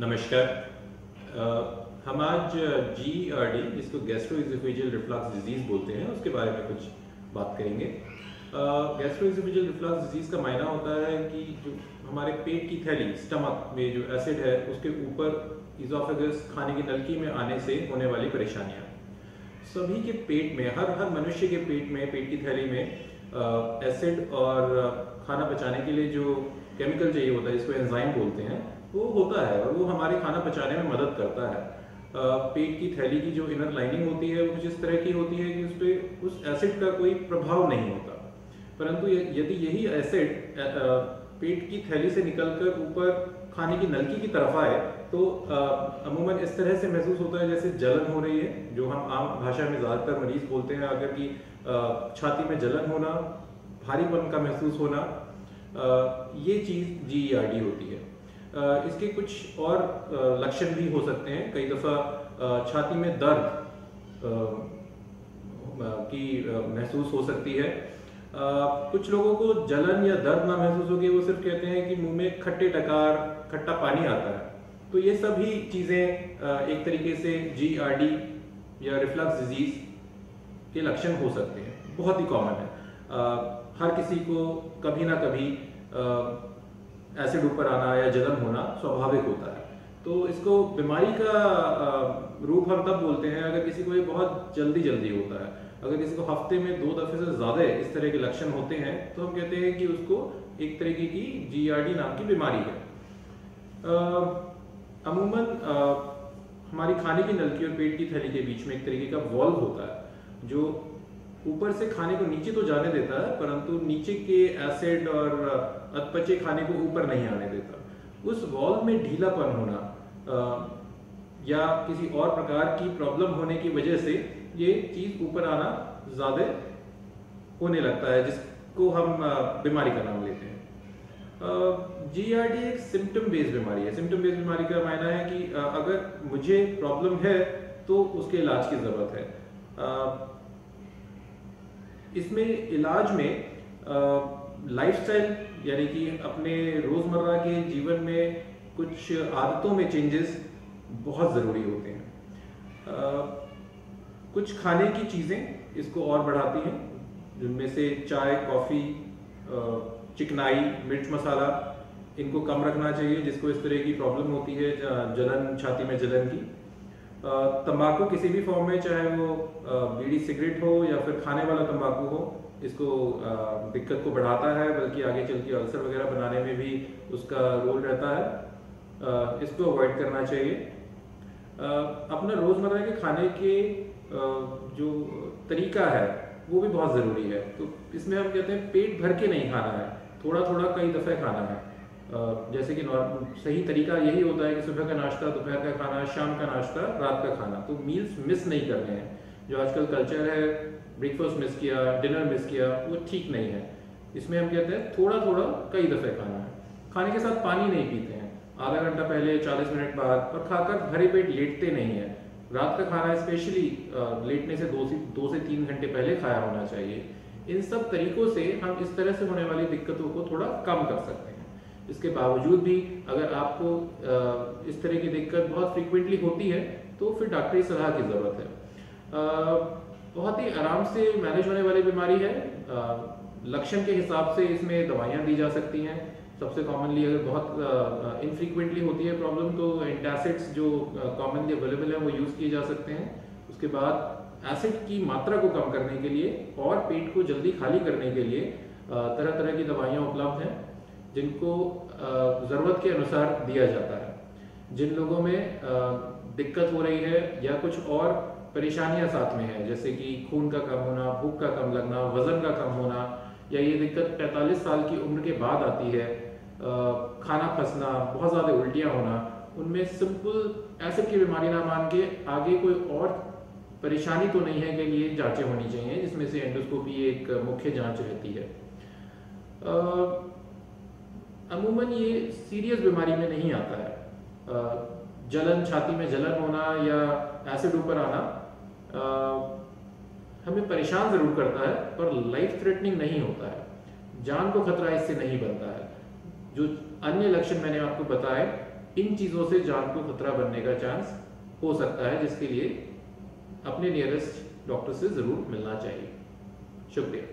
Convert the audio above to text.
नमस्कार। हम आज GERD जिसको गैस्ट्रोइसोफेजियल रिफ्लक्स डिजीज़ बोलते हैं उसके बारे में कुछ बात करेंगे। गैस्ट्रोइसोफेजियल रिफ्लक्स डिजीज़ का मायना होता है कि जो हमारे पेट की थैली स्टमक में जो एसिड है उसके ऊपर इज़ोफेगस खाने की नलकी में आने से होने वाली परेशानियाँ। सभी के पेट में हर मनुष्य के पेट में पेट की थैली में एसिड और खाना पचाने के लिए जो केमिकल चाहिए होता है जिसको एंजाइम बोलते हैं वो होता है और वो हमारे खाना पचाने में मदद करता है। पेट की थैली की जो इनर लाइनिंग होती है वो कुछ इस तरह की होती है कि उस पर उस एसिड का कोई प्रभाव नहीं होता, परंतु यदि यही एसिड पेट की थैली से निकलकर ऊपर खाने की नलकी की तरफ आए तो अमूमन इस तरह से महसूस होता है जैसे जलन हो रही है, जो हम आम भाषा में ज़्यादातर मरीज बोलते हैं अगर कि छाती में जलन होना, भारीपन का महसूस होना, ये चीज़ GERD होती है। इसके कुछ और लक्षण भी हो सकते हैं। कई दफ़ा छाती में दर्द की महसूस हो सकती है। कुछ लोगों को जलन या दर्द ना महसूस होगी, वो सिर्फ कहते हैं कि मुंह में खट्टा पानी आता है। तो ये सभी चीज़ें एक तरीके से GERD या रिफ्लक्स डिजीज़ के लक्षण हो सकते हैं, बहुत ही कॉमन है। हर किसी को कभी ना कभी एसिड ऊपर आना या जलन होना स्वाभाविक होता है। तो इसको बीमारी का रूप हम तब बोलते हैं अगर किसी को ये बहुत जल्दी होता है। अगर किसी को हफ्ते में 2 दफ़े से ज़्यादा इस तरह के लक्षण होते हैं तो हम कहते हैं कि उसको एक तरीके की GERD नाम की बीमारी है। अमूमन हमारी खाने की नलकी और पेट की थैली के बीच में एक तरीके का वॉल्व होता है जो ऊपर से खाने को नीचे तो जाने देता है परंतु नीचे के एसिड और अधपचे खाने को ऊपर नहीं आने देता। उस वॉल्व में ढीलापन होना या किसी और प्रकार की प्रॉब्लम होने की वजह से ये चीज़ ऊपर आना ज़्यादा होने लगता है, जिसको हम बीमारी का नाम लेते हैं। GERD एक सिम्टम बेस्ड बीमारी है। सिम्टम बेस्ड बीमारी का मायना है कि अगर मुझे प्रॉब्लम है तो उसके इलाज की ज़रूरत है। इसमें इलाज में लाइफस्टाइल यानी कि अपने रोज़मर्रा के जीवन में कुछ आदतों में चेंजेस बहुत ज़रूरी होते हैं। कुछ खाने की चीज़ें इसको और बढ़ाती हैं, जिनमें से चाय, कॉफ़ी, चिकनाई, मिर्च मसाला, इनको कम रखना चाहिए जिसको इस तरह की प्रॉब्लम होती है जलन, छाती में जलन की। तंबाकू किसी भी फॉर्म में, चाहे वो बीड़ी सिगरेट हो या फिर खाने वाला तंबाकू हो, इसको दिक्कत को बढ़ाता है, बल्कि आगे चल के अल्सर वगैरह बनाने में भी उसका रोल रहता है। इसको अवॉइड करना चाहिए। अपना रोज़मर्रा के खाने के जो तरीका है वो भी बहुत ज़रूरी है। तो इसमें हम कहते हैं पेट भर के नहीं खाना है, थोड़ा कई दफ़े खाना है। जैसे कि सही तरीका यही होता है कि सुबह का नाश्ता, दोपहर का खाना, शाम का नाश्ता, रात का खाना, तो मील्स मिस नहीं करने हैं। जो आजकल कल्चर है ब्रेकफास्ट मिस किया, डिनर मिस किया, वो ठीक नहीं है। इसमें हम कहते हैं थोड़ा कई दफ़े खाना है। खाने के साथ पानी नहीं पीते हैं, आधा घंटा पहले, 40 मिनट बाद, और खाकर भरे पेट लेटते नहीं हैं। रात का खाना स्पेशली लेटने से 2 से 3 घंटे पहले खाया होना चाहिए। इन सब तरीकों से हम इस तरह से होने वाली दिक्कतों को थोड़ा कम कर सकते हैं। इसके बावजूद भी अगर आपको इस तरह की दिक्कत बहुत फ्रीक्वेंटली होती है तो फिर डॉक्टरी सलाह की ज़रूरत है। बहुत ही आराम से मैनेज होने वाली बीमारी है। लक्षण के हिसाब से इसमें दवाइयाँ दी जा सकती हैं। सबसे कॉमनली अगर बहुत इनफ्रीक्वेंटली होती है प्रॉब्लम तो एंटासिड्स जो कॉमनली अवेलेबल है वो यूज़ किए जा सकते हैं। उसके बाद एसिड की मात्रा को कम करने के लिए और पेट को जल्दी खाली करने के लिए तरह की दवाइयाँ उपलब्ध हैं जिनको ज़रूरत के अनुसार दिया जाता है। जिन लोगों में दिक्कत हो रही है या कुछ और परेशानियां साथ में है, जैसे कि खून का कम होना, भूख का कम लगना, वज़न का कम होना, या ये दिक्कत 45 साल की उम्र के बाद आती है, खाना फंसना, बहुत ज़्यादा उल्टियाँ होना, उनमें सिंपल एसिड की बीमारी ना मान के आगे कोई और परेशानी तो नहीं है के लिए जाँचें होनी चाहिए, जिसमें से एंडोस्कोपी एक मुख्य जाँच रहती है। अमूमन ये सीरियस बीमारी में नहीं आता है। जलन, छाती में जलन होना या एसिड ऊपर आना हमें परेशान ज़रूर करता है पर लाइफ थ्रेटनिंग नहीं होता है, जान को खतरा इससे नहीं बनता है। जो अन्य लक्षण मैंने आपको बताए इन चीज़ों से जान को खतरा बनने का चांस हो सकता है, जिसके लिए अपने नियरेस्ट डॉक्टर से ज़रूर मिलना चाहिए। शुक्रिया।